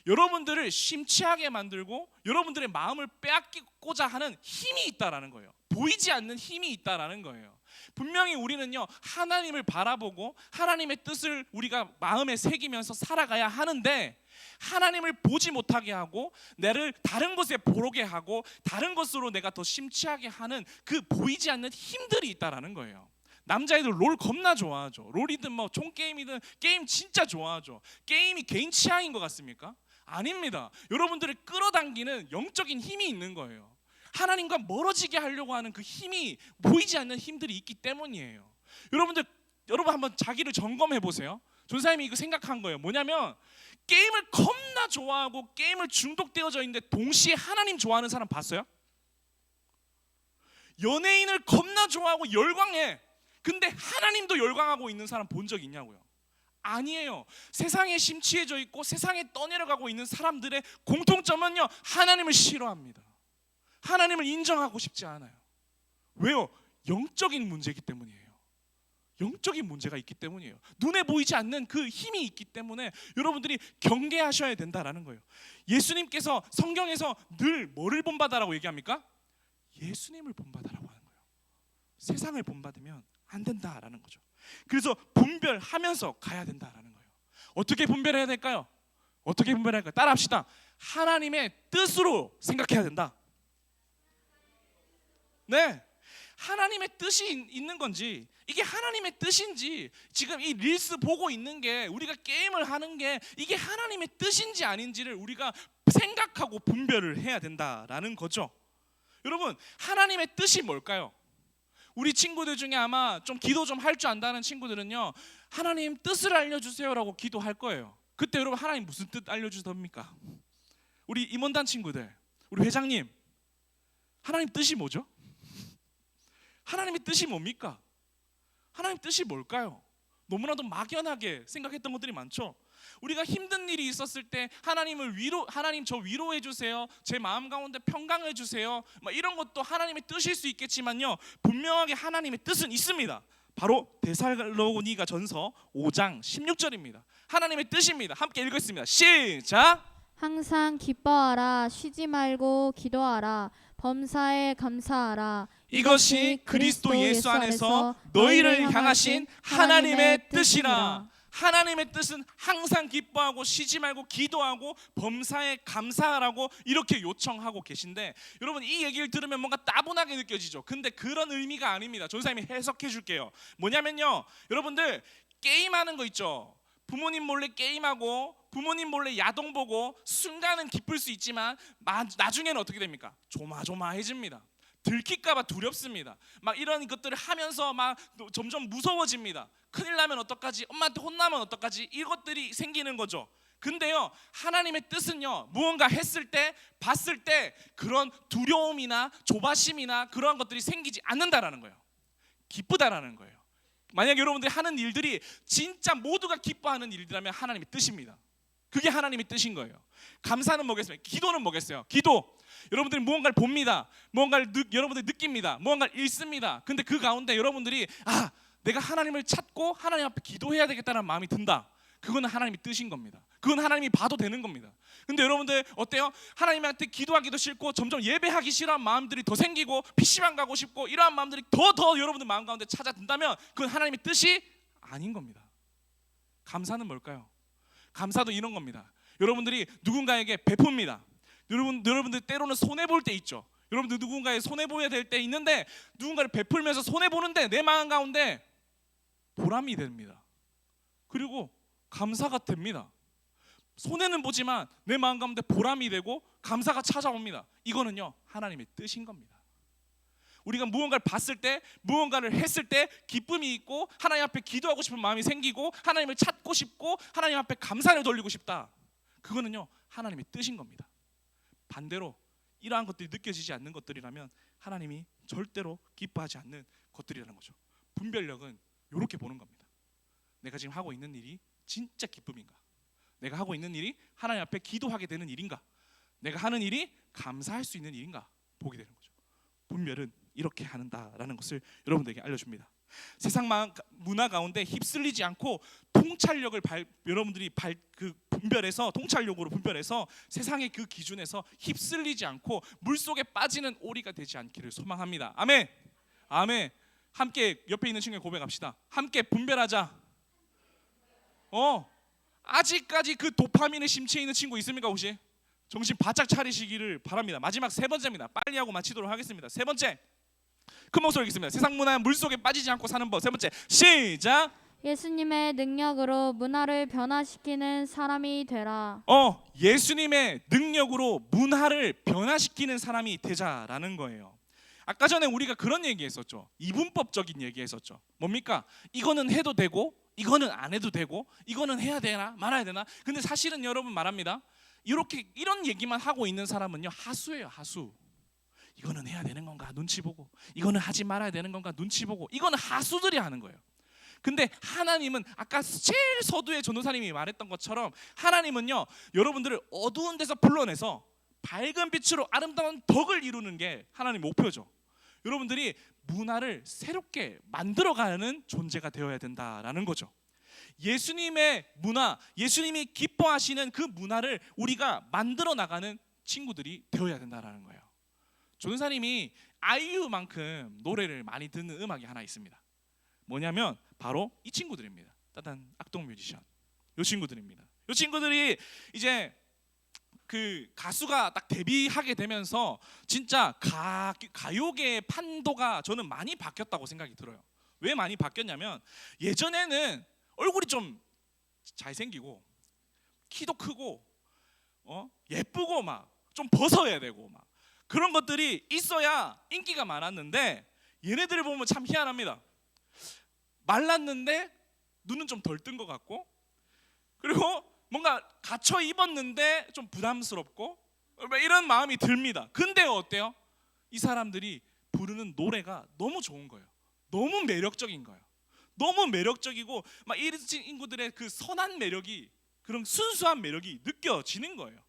S1: 여러분들을 심취하게 만들고 여러분들의 마음을 빼앗기고자 하는 힘이 있다라는 거예요. 보이지 않는 힘이 있다라는 거예요. 분명히 우리는요, 하나님을 바라보고 하나님의 뜻을 우리가 마음에 새기면서 살아가야 하는데, 하나님을 보지 못하게 하고 나를 다른 것에 보게 하고 다른 것으로 내가 더 심취하게 하는 그 보이지 않는 힘들이 있다라는 거예요. 남자애들 롤 겁나 좋아하죠. 롤이든 뭐 총게임이든 게임 진짜 좋아하죠. 게임이 개인 취향인 것 같습니까? 아닙니다. 여러분들을 끌어당기는 영적인 힘이 있는 거예요. 하나님과 멀어지게 하려고 하는 그 힘이, 보이지 않는 힘들이 있기 때문이에요. 여러분 한번 자기를 점검해 보세요. 전사님이 이거 생각한 거예요. 뭐냐면 게임을 겁나 좋아하고 게임을 중독되어져 있는데 동시에 하나님 좋아하는 사람 봤어요? 연예인을 겁나 좋아하고 열광해. 근데 하나님도 열광하고 있는 사람 본 적 있냐고요? 아니에요. 세상에 심취해져 있고 세상에 떠내려가고 있는 사람들의 공통점은요, 하나님을 싫어합니다. 하나님을 인정하고 싶지 않아요. 왜요? 영적인 문제이기 때문이에요. 영적인 문제가 있기 때문이에요. 눈에 보이지 않는 그 힘이 있기 때문에 여러분들이 경계하셔야 된다라는 거예요. 예수님께서 성경에서 늘 뭐를 본받아라고 얘기합니까? 예수님을 본받아라고 하는 거예요. 세상을 본받으면 안 된다라는 거죠. 그래서 분별하면서 가야 된다라는 거예요. 어떻게 분별해야 될까요? 어떻게 분별할까요? 따라합시다. 하나님의 뜻으로 생각해야 된다. 네, 하나님의 뜻이 있는 건지, 이게 하나님의 뜻인지, 지금 이 릴스 보고 있는 게, 우리가 게임을 하는 게 이게 하나님의 뜻인지 아닌지를 우리가 생각하고 분별을 해야 된다라는 거죠. 여러분, 하나님의 뜻이 뭘까요? 우리 친구들 중에 아마 좀 기도 좀 할 줄 안다는 친구들은요, 하나님 뜻을 알려주세요라고 기도할 거예요. 그때 여러분, 하나님 무슨 뜻 알려주십니까? 우리 임원단 친구들, 우리 회장님, 하나님 뜻이 뭐죠? 하나님의 뜻이 뭡니까? 하나님 뜻이 뭘까요? 너무나도 막연하게 생각했던 것들이 많죠. 우리가 힘든 일이 있었을 때 하나님 저 위로해 주세요, 제 마음 가운데 평강해 주세요, 이런 것도 하나님의 뜻일 수 있겠지만요, 분명하게 하나님의 뜻은 있습니다. 바로 데살로니가 전서 5장 16절입니다. 하나님의 뜻입니다. 함께 읽겠습니다. 시작.
S2: 항상 기뻐하라. 쉬지 말고 기도하라. 범사에 감사하라.
S1: 이것이 그리스도 예수 안에서 너희를 향하신 하나님의 뜻이라. 하나님의 뜻은 항상 기뻐하고 쉬지 말고 기도하고 범사에 감사하라고 이렇게 요청하고 계신데, 여러분, 이 얘기를 들으면 뭔가 따분하게 느껴지죠. 근데 그런 의미가 아닙니다. 전사님이 해석해 줄게요. 뭐냐면요, 여러분들 게임하는 거 있죠. 부모님 몰래 게임하고 부모님 몰래 야동 보고 순간은 기쁠 수 있지만 나중에는 어떻게 됩니까? 조마조마해집니다. 들킬까봐 두렵습니다. 막 이런 것들을 하면서 막 점점 무서워집니다. 큰일 나면 어떡하지? 엄마한테 혼나면 어떡하지? 이것들이 생기는 거죠. 근데요, 하나님의 뜻은요, 무언가 했을 때, 봤을 때 그런 두려움이나 조바심이나 그러한 것들이 생기지 않는다라는 거예요. 기쁘다라는 거예요. 만약 여러분들이 하는 일들이 진짜 모두가 기뻐하는 일이라면 하나님의 뜻입니다. 그게 하나님의 뜻인 거예요. 감사는 뭐겠어요? 기도는 뭐겠어요? 기도, 여러분들이 무언가를 봅니다. 무언가를 여러분들이 느낍니다. 무언가를 읽습니다. 근데 그 가운데 여러분들이 내가 하나님을 찾고 하나님 앞에 기도해야 되겠다는 마음이 든다. 그거는 하나님의 뜻인 겁니다. 그건 하나님이 봐도 되는 겁니다. 근데 여러분들 어때요? 하나님한테 기도하기도 싫고 점점 예배하기 싫어하는 마음들이 더 생기고 PC방 가고 싶고 이러한 마음들이 더 여러분들 마음 가운데 찾아든다면 그건 하나님의 뜻이 아닌 겁니다. 감사는 뭘까요? 감사도 이런 겁니다. 여러분들이 누군가에게 베풉니다. 여러분들 때로는 손해 볼 때 있죠. 여러분들 누군가에 손해 보여야 될 때 있는데, 누군가를 베풀면서 손해 보는데 내 마음 가운데 보람이 됩니다. 그리고 감사가 됩니다. 손해는 보지만 내 마음 가운데 보람이 되고 감사가 찾아옵니다. 이거는요, 하나님의 뜻인 겁니다. 우리가 무언가를 봤을 때, 무언가를 했을 때 기쁨이 있고 하나님 앞에 기도하고 싶은 마음이 생기고 하나님을 찾고 싶고 하나님 앞에 감사를 돌리고 싶다. 그거는요, 하나님의 뜻인 겁니다. 반대로 이러한 것들이 느껴지지 않는 것들이라면 하나님이 절대로 기뻐하지 않는 것들이라는 거죠. 분별력은 이렇게 보는 겁니다. 내가 지금 하고 있는 일이 진짜 기쁨인가? 내가 하고 있는 일이 하나님 앞에 기도하게 되는 일인가? 내가 하는 일이 감사할 수 있는 일인가? 보게 되는 거죠. 분별은 이렇게 하는다라는 것을 여러분들에게 알려줍니다. 세상 문화 가운데 휩쓸리지 않고 통찰력을 여러분들이 통찰력으로 분별해서 세상의 그 기준에서 휩쓸리지 않고 물속에 빠지는 오리가 되지 않기를 소망합니다. 아멘. 아멘. 함께 옆에 있는 친구에게 고백합시다. 함께 분별하자. 아직까지 그 도파민에 심취해 있는 친구 있습니까 혹시? 정신 바짝 차리시기를 바랍니다. 마지막 세 번째입니다. 빨리 하고 마치도록 하겠습니다. 세 번째, 큰 목소리 읽겠습니다. 세상 문화 물속에 빠지지 않고 사는 법. 세 번째, 시작.
S2: 예수님의 능력으로 문화를 변화시키는 사람이 되라.
S1: 예수님의 능력으로 문화를 변화시키는 사람이 되자라는 거예요. 아까 전에 우리가 그런 얘기했었죠. 이분법적인 얘기했었죠. 뭡니까? 이거는 해도 되고 이거는 안 해도 되고 이거는 해야 되나 말아야 되나. 근데 사실은 여러분 말합니다. 이런 얘기만 하고 있는 사람은요, 하수예요. 하수. 이거는 해야 되는 건가 눈치 보고, 이거는 하지 말아야 되는 건가 눈치 보고, 이거는 하수들이 하는 거예요. 근데 하나님은 아까 제일 서두에 전도사님이 말했던 것처럼 하나님은요, 여러분들을 어두운 데서 불러내서 밝은 빛으로 아름다운 덕을 이루는 게 하나님 목표죠. 여러분들이 문화를 새롭게 만들어가는 존재가 되어야 된다라는 거죠. 예수님의 문화, 예수님이 기뻐하시는 그 문화를 우리가 만들어 나가는 친구들이 되어야 된다라는 거예요. 전도사님이 아이유만큼 노래를 많이 듣는 음악이 하나 있습니다. 뭐냐면 바로 이 친구들입니다. 따단 악동 뮤지션. 이 친구들입니다. 이 친구들이 이제 그 가수가 딱 데뷔하게 되면서 진짜 가요계의 판도가 저는 많이 바뀌었다고 생각이 들어요. 왜 많이 바뀌었냐면 예전에는 얼굴이 좀 잘생기고 키도 크고 예쁘고 막 좀 벗어야 되고 막 그런 것들이 있어야 인기가 많았는데 얘네들을 보면 참 희한합니다. 말랐는데 눈은 좀 덜 뜬 것 같고 그리고 뭔가 갖춰 입었는데 좀 부담스럽고 이런 마음이 듭니다. 근데 어때요? 이 사람들이 부르는 노래가 너무 좋은 거예요. 너무 매력적인 거예요. 너무 매력적이고 막 이 친구들의 그 선한 매력이 그런 순수한 매력이 느껴지는 거예요.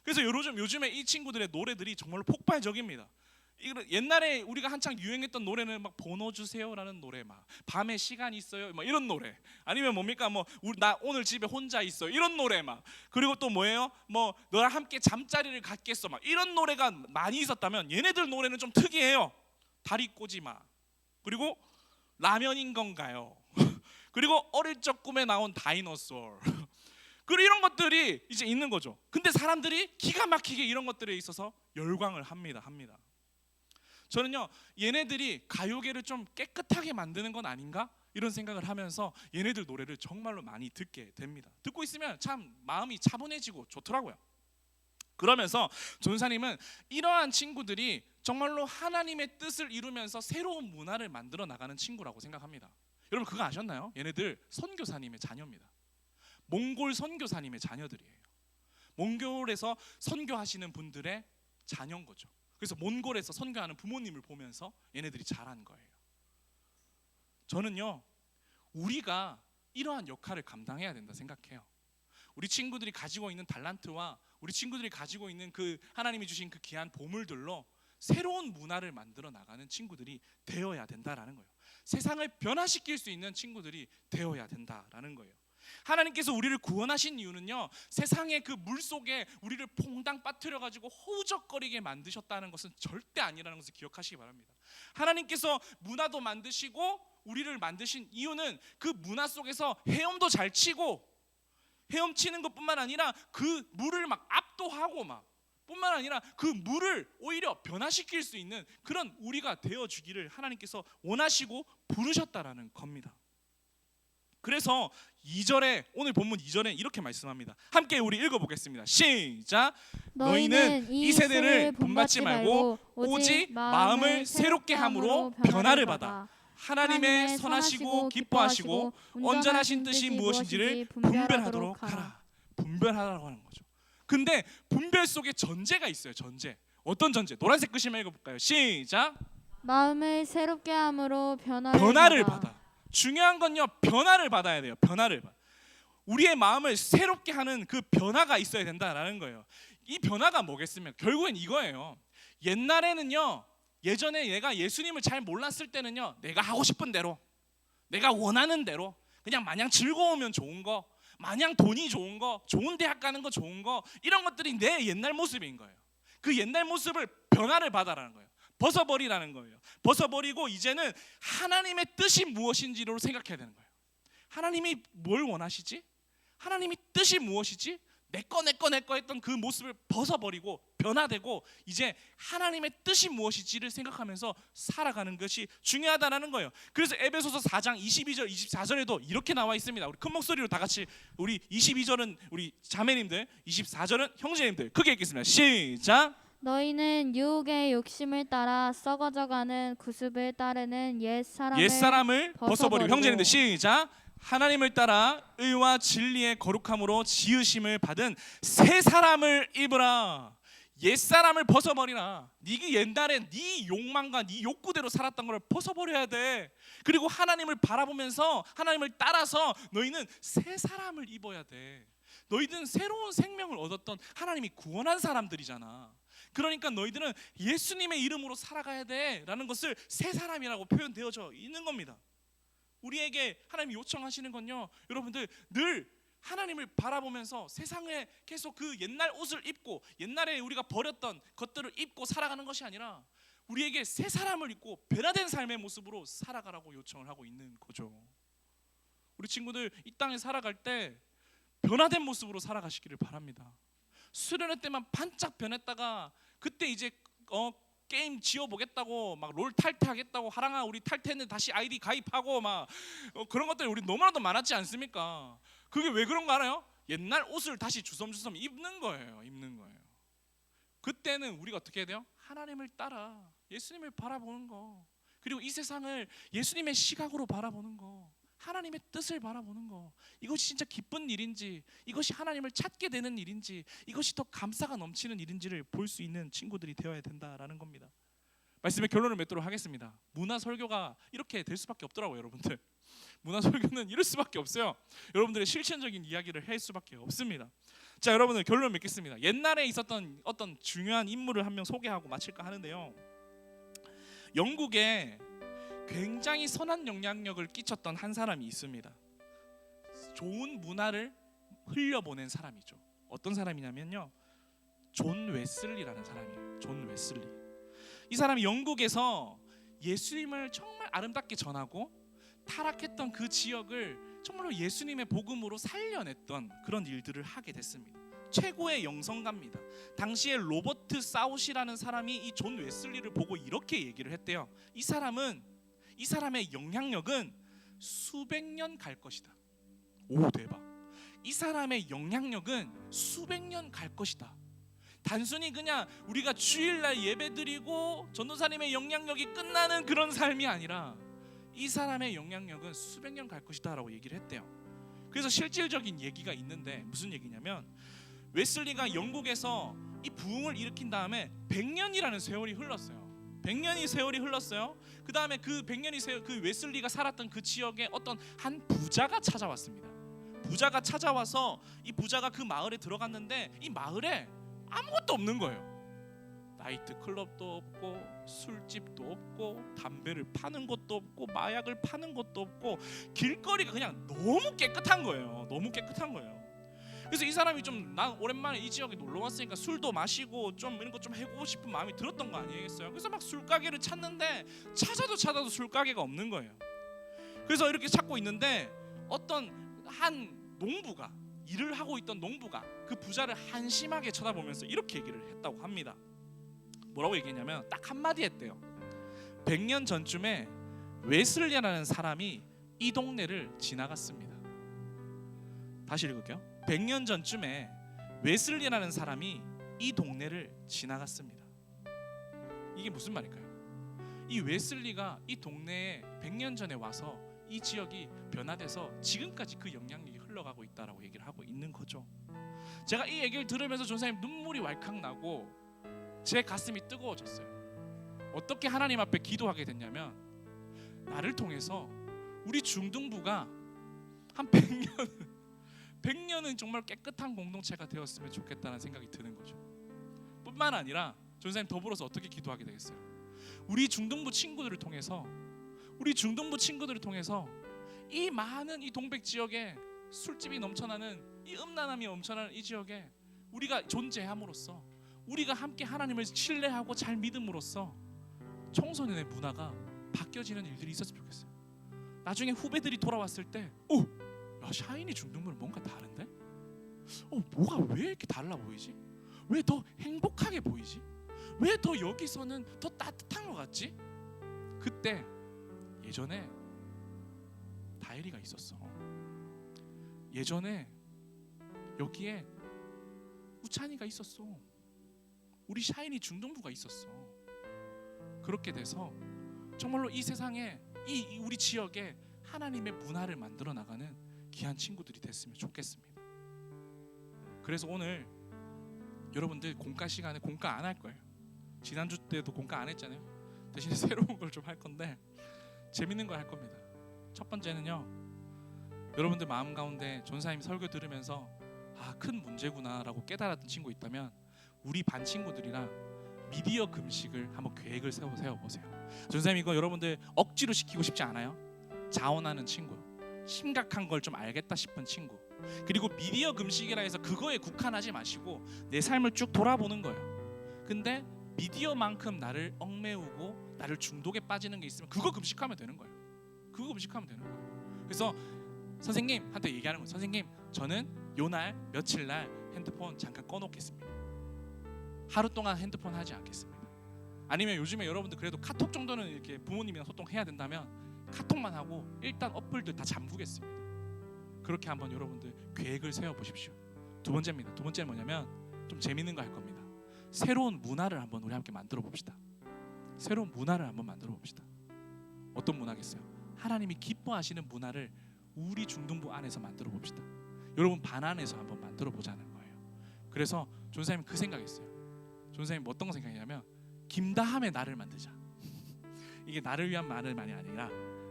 S1: 그래서 요즘에 이 친구들의 노래들이 정말로 폭발적입니다. 옛날에 우리가 한창 유행했던 노래는 막 번호 주세요라는 노래, 막 밤에 시간 있어요, 막 이런 노래, 아니면 뭡니까 뭐 나 오늘 집에 혼자 있어 이런 노래 막 그리고 또 뭐예요? 뭐 너랑 함께 잠자리를 갖겠어 막 이런 노래가 많이 있었다면 얘네들 노래는 좀 특이해요. 다리 꼬지 마. 그리고 라면인 건가요? 그리고 어릴 적 꿈에 나온 다이너솔. 그리고 이런 것들이 이제 있는 거죠. 근데 사람들이 기가 막히게 이런 것들에 있어서 열광을 합니다. 저는요 얘네들이 가요계를 좀 깨끗하게 만드는 건 아닌가 이런 생각을 하면서 얘네들 노래를 정말로 많이 듣게 됩니다. 듣고 있으면 참 마음이 차분해지고 좋더라고요. 그러면서 전사님은 이러한 친구들이 정말로 하나님의 뜻을 이루면서 새로운 문화를 만들어 나가는 친구라고 생각합니다. 여러분 그거 아셨나요? 얘네들 선교사님의 자녀입니다. 몽골 선교사님의 자녀들이에요. 몽골에서 선교하시는 분들의 자녀인 거죠. 그래서 몽골에서 선교하는 부모님을 보면서 얘네들이 자란 거예요. 저는요 우리가 이러한 역할을 감당해야 된다 생각해요. 우리 친구들이 가지고 있는 달란트와 우리 친구들이 가지고 있는 그 하나님이 주신 그 귀한 보물들로 새로운 문화를 만들어 나가는 친구들이 되어야 된다라는 거예요. 세상을 변화시킬 수 있는 친구들이 되어야 된다라는 거예요. 하나님께서 우리를 구원하신 이유는요 세상의 그 물속에 우리를 퐁당 빠뜨려 가지고 허우적거리게 만드셨다는 것은 절대 아니라는 것을 기억하시기 바랍니다. 하나님께서 문화도 만드시고 우리를 만드신 이유는 그 문화 속에서 헤엄도 잘 치고 헤엄치는 것뿐만 아니라 그 물을 막 압도하고 막 뿐만 아니라 그 물을 오히려 변화시킬 수 있는 그런 우리가 되어주기를 하나님께서 원하시고 부르셨다라는 겁니다. 그래서 2절에 오늘 본문 2절에 이렇게 말씀합니다. 함께 우리 읽어보겠습니다. 시작. 너희는 이 세대를 본받지 말고 오직 마음을 새롭게 함으로 변화를 받아 하나님의 선하시고 기뻐하시고 온전하신 뜻이 무엇인지를 분별하도록 하라. 분별하라고 하는 거죠. 근데 분별 속에 전제가 있어요. 전제. 어떤 전제? 노란색 글씨만 읽어볼까요? 시작.
S2: 마음을 새롭게 함으로
S1: 변화를 받아. 중요한 건요 변화를 받아야 돼요. 변화를 받아. 우리의 마음을 새롭게 하는 그 변화가 있어야 된다라는 거예요. 이 변화가 뭐겠으면 결국엔 이거예요. 옛날에는요 예전에 내가 예수님을 잘 몰랐을 때는요 내가 하고 싶은 대로 내가 원하는 대로 그냥 마냥 즐거우면 좋은 거 마냥 돈이 좋은 거 좋은 대학 가는 거 좋은 거 이런 것들이 내 옛날 모습인 거예요. 그 옛날 모습을 변화를 받아라는 거예요. 벗어버리라는 거예요. 벗어버리고 이제는 하나님의 뜻이 무엇인지로 생각해야 되는 거예요. 하나님이 뭘 원하시지? 하나님이 뜻이 무엇이지? 내 거 했던 그 모습을 벗어버리고 변화되고 이제 하나님의 뜻이 무엇이지를 생각하면서 살아가는 것이 중요하다는 거예요. 그래서 에베소서 4장 22절 24절에도 이렇게 나와 있습니다. 우리 큰 목소리로 다 같이 우리 22절은 우리 자매님들 24절은 형제님들 크게 읽겠습니다. 시작.
S2: 너희는 유혹의 욕심을 따라 썩어져가는 구습을 따르는
S1: 옛사람을 벗어버리고 형제님들 시작. 하나님을 따라 의와 진리의 거룩함으로 지으심을 받은 새 사람을 입으라. 옛사람을 벗어버리라. 네가 옛날에 네 욕망과 네 욕구대로 살았던 걸 벗어버려야 돼. 그리고 하나님을 바라보면서 하나님을 따라서 너희는 새 사람을 입어야 돼. 너희들은 새로운 생명을 얻었던 하나님이 구원한 사람들이잖아. 그러니까 너희들은 예수님의 이름으로 살아가야 돼라는 것을 새 사람이라고 표현되어져 있는 겁니다. 우리에게 하나님이 요청하시는 건요 여러분들 늘 하나님을 바라보면서 세상에 계속 그 옛날 옷을 입고 옛날에 우리가 버렸던 것들을 입고 살아가는 것이 아니라 우리에게 새 사람을 입고 변화된 삶의 모습으로 살아가라고 요청을 하고 있는 거죠. 우리 친구들 이 땅에 살아갈 때 변화된 모습으로 살아가시기를 바랍니다. 수련회 때만 반짝 변했다가 그때 이제 게임 지워보겠다고 막 롤 탈퇴하겠다고 하랑아 우리 탈퇴했는데 다시 아이디 가입하고 막 그런 것들이 우리 너무나도 많았지 않습니까? 그게 왜 그런 거 알아요? 옛날 옷을 다시 주섬주섬 입는 거예요. 그때는 우리가 어떻게 해야 돼요? 하나님을 따라 예수님을 바라보는 거, 그리고 이 세상을 예수님의 시각으로 바라보는 거, 하나님의 뜻을 바라보는 거, 이것이 진짜 기쁜 일인지, 이것이 하나님을 찾게 되는 일인지, 이것이 더 감사가 넘치는 일인지를 볼 수 있는 친구들이 되어야 된다라는 겁니다. 말씀의 결론을 맺도록 하겠습니다. 문화 설교가 이렇게 될 수밖에 없더라고요, 여러분들. 문화 설교는 이럴 수밖에 없어요. 여러분들의 실천적인 이야기를 할 수밖에 없습니다. 자, 여러분들 결론 맺겠습니다. 옛날에 있었던 어떤 중요한 인물을 한 명 소개하고 마칠까 하는데요. 영국에 굉장히 선한 영향력을 끼쳤던 한 사람이 있습니다. 좋은 문화를 흘려보낸 사람이죠. 어떤 사람이냐면요, 존 웨슬리라는 사람이에요. 존 웨슬리. 이 사람이 영국에서 예수님을 정말 아름답게 전하고 타락했던 그 지역을 정말로 예수님의 복음으로 살려냈던 그런 일들을 하게 됐습니다. 최고의 영성가입니다. 당시에 로버트 사웃이라는 사람이 이 존 웨슬리를 보고 이렇게 얘기를 했대요. 이 사람의 영향력은 수백 년 갈 것이다. 오, 대박. 이 사람의 영향력은 수백 년 갈 것이다. 단순히 그냥 우리가 주일날 예배드리고 전도사님의 영향력이 끝나는 그런 삶이 아니라 이 사람의 영향력은 수백 년 갈 것이다 라고 얘기를 했대요. 그래서 실질적인 얘기가 있는데 무슨 얘기냐면, 웨슬리가 영국에서 이 부흥을 일으킨 다음에 100년이라는 세월이 흘렀어요. 100년이 세월이 흘렀어요. 그 다음에 그 100년이 그 웨슬리가 살았던 그 지역에 어떤 한 부자가 찾아왔습니다. 부자가 찾아와서 이 부자가 그 마을에 들어갔는데 이 마을에 아무것도 없는 거예요. 나이트 클럽도 없고 술집도 없고 담배를 파는 곳도 없고 마약을 파는 곳도 없고 길거리가 그냥 너무 깨끗한 거예요. 너무 깨끗한 거예요. 그래서 이 사람이 좀 난 오랜만에 이 지역에 놀러 왔으니까 술도 마시고 좀 이런 거 좀 해보고 싶은 마음이 들었던 거 아니겠어요? 그래서 막 술가게를 찾는데 찾아도 술가게가 없는 거예요. 그래서 이렇게 찾고 있는데 어떤 한 농부가, 일을 하고 있던 농부가 그 부자를 한심하게 쳐다보면서 이렇게 얘기를 했다고 합니다. 뭐라고 얘기했냐면 딱 한마디 했대요. 100년 전쯤에 웨슬리라는 사람이 이 동네를 지나갔습니다. 다시 읽을게요. 100년 전쯤에 웨슬리라는 사람이 이 동네를 지나갔습니다. 이게 무슨 말일까요? 이 웨슬리가 이 동네에 100년 전에 와서 이 지역이 변화돼서 지금까지 그 영향력이 흘러가고 있다라고 얘기를 하고 있는 거죠. 제가 이 얘기를 들으면서 전사님 눈물이 왈칵 나고 제 가슴이 뜨거워졌어요. 어떻게 하나님 앞에 기도하게 됐냐면, 나를 통해서 우리 중등부가 한 100년은 정말 깨끗한 공동체가 되었으면 좋겠다는 생각이 드는 거죠. 뿐만 아니라 전사님 더불어서 어떻게 기도하게 되겠어요? 우리 중등부 친구들을 통해서 이 많은 이 동백 지역에 술집이 넘쳐나는, 이 음란함이 넘쳐나는 이 지역에 우리가 존재함으로써, 우리가 함께 하나님을 신뢰하고 잘 믿음으로써 청소년의 문화가 바뀌어지는 일들이 있었으면 좋겠어요. 나중에 후배들이 돌아왔을 때, 야, 샤이니 중등부는 뭔가 다른데? 뭐가 왜 이렇게 달라 보이지? 왜 더 행복하게 보이지? 왜 더 여기서는 더 따뜻한 것 같지? 그때 예전에 다혜리가 있었어. 예전에 여기에 우찬이가 있었어. 우리 샤이니 중등부가 있었어. 그렇게 돼서 정말로 이 세상에 이 우리 지역에 하나님의 문화를 만들어 나가는 귀한 친구들이 됐으면 좋겠습니다. 그래서 오늘 여러분들 공과 시간에 공과 안 할 거예요. 지난주 때도 공과 안 했잖아요. 대신에 새로운 걸 좀 할 건데 재밌는 걸 할 겁니다. 첫 번째는요, 여러분들 마음 가운데 전사님 설교 들으면서 큰 문제구나라고 깨달았던 친구 있다면 우리 반 친구들이랑 미디어 금식을 한번 계획을 세워보세요. 전사님 이거 여러분들 억지로 시키고 싶지 않아요. 자원하는 친구, 심각한 걸 좀 알겠다 싶은 친구, 그리고 미디어 금식이라 해서 그거에 국한하지 마시고 내 삶을 쭉 돌아보는 거예요. 근데 미디어만큼 나를 얽매우고 나를 중독에 빠지는 게 있으면 그거 금식하면 되는 거예요. 그거 금식하면 되는 거예요. 그래서 선생님한테 얘기하는 거예요. 선생님, 저는 요날 며칠 날 핸드폰 잠깐 꺼놓겠습니다. 하루 동안 핸드폰 하지 않겠습니다. 아니면 요즘에 여러분들 그래도 카톡 정도는 이렇게 부모님이랑 소통해야 된다면 카톡만 하고 일단 어플들 다 잠그겠습니다. 그렇게 한번 여러분들 계획을 세워보십시오. 두 번째입니다. 두 번째는 뭐냐면 좀 재밌는 거 할 겁니다. 새로운 문화를 한번 우리 함께 만들어 봅시다. 새로운 문화를 한번 만들어 봅시다. 어떤 문화겠어요? 하나님이 기뻐하시는 문화를 우리 중등부 안에서 만들어 봅시다. 여러분 반 안에서 한번 만들어 보자는 거예요. 그래서 존사님은 그 생각했어요. 존사님 어떤 거 생각이냐면 김다함의 나를 만들자. 이게 나를 위한 말이 아니라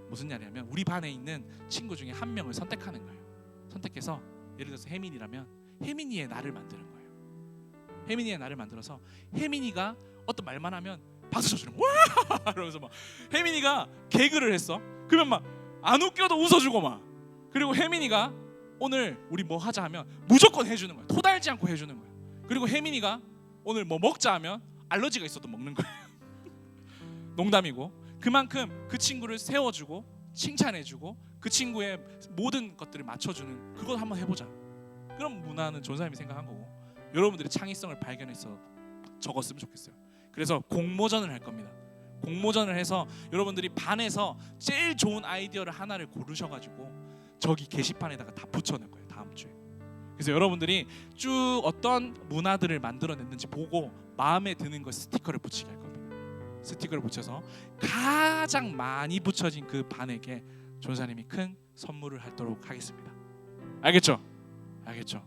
S1: 무슨 말이냐면 우리 반에 있는 친구 중에 한 명을 선택하는 거예요. 선택해서 예를 들어서 혜민이라면 혜민이의 나를 만드는 거예요. 혜민이의 나를 만들어서 혜민이가 어떤 말만 하면 박수 쳐주는 거야. 와! 이러면서 막 혜민이가 개그를 했어. 그러면 막 안 웃겨도 웃어주고 막. 그리고 혜민이가 오늘 우리 뭐 하자 하면 무조건 해주는 거야. 토달지 않고 해주는 거야. 그리고 혜민이가 오늘 뭐 먹자 하면 알러지가 있어도 먹는 거예요. 농담이고 그만큼 그 친구를 세워주고 칭찬해주고 그 친구의 모든 것들을 맞춰주는 그걸 한번 해보자. 그런 문화는 존사님이 생각한 거고 여러분들의 창의성을 발견해서 적었으면 좋겠어요. 그래서 공모전을 할 겁니다. 공모전을 해서 여러분들이 반에서 제일 좋은 아이디어를 하나를 고르셔가지고 저기 게시판에다가 다 붙여낼 거예요. 다음 주에. 그래서 여러분들이 쭉 어떤 문화들을 만들어냈는지 보고 마음에 드는 걸 스티커를 붙이게 할 겁니다. 스티커를 붙여서 가장 많이 붙여진 그 반에게 전사님이 큰 선물을 하도록 하겠습니다. 알겠죠? 알겠죠?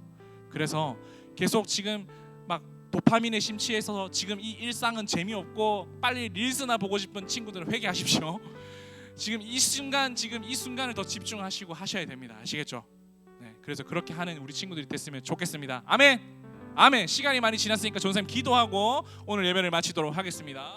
S1: 그래서 계속 지금 막 도파민에 심취해서 지금 이 일상은 재미없고 빨리 릴스나 보고 싶은 친구들은 회개하십시오. 지금 이 순간을 더 집중하시고 하셔야 됩니다. 아시겠죠? 네, 그래서 그렇게 하는 우리 친구들이 됐으면 좋겠습니다. 아멘. 아멘. 시간이 많이 지났으니까 전사님 기도하고 오늘 예배를 마치도록 하겠습니다.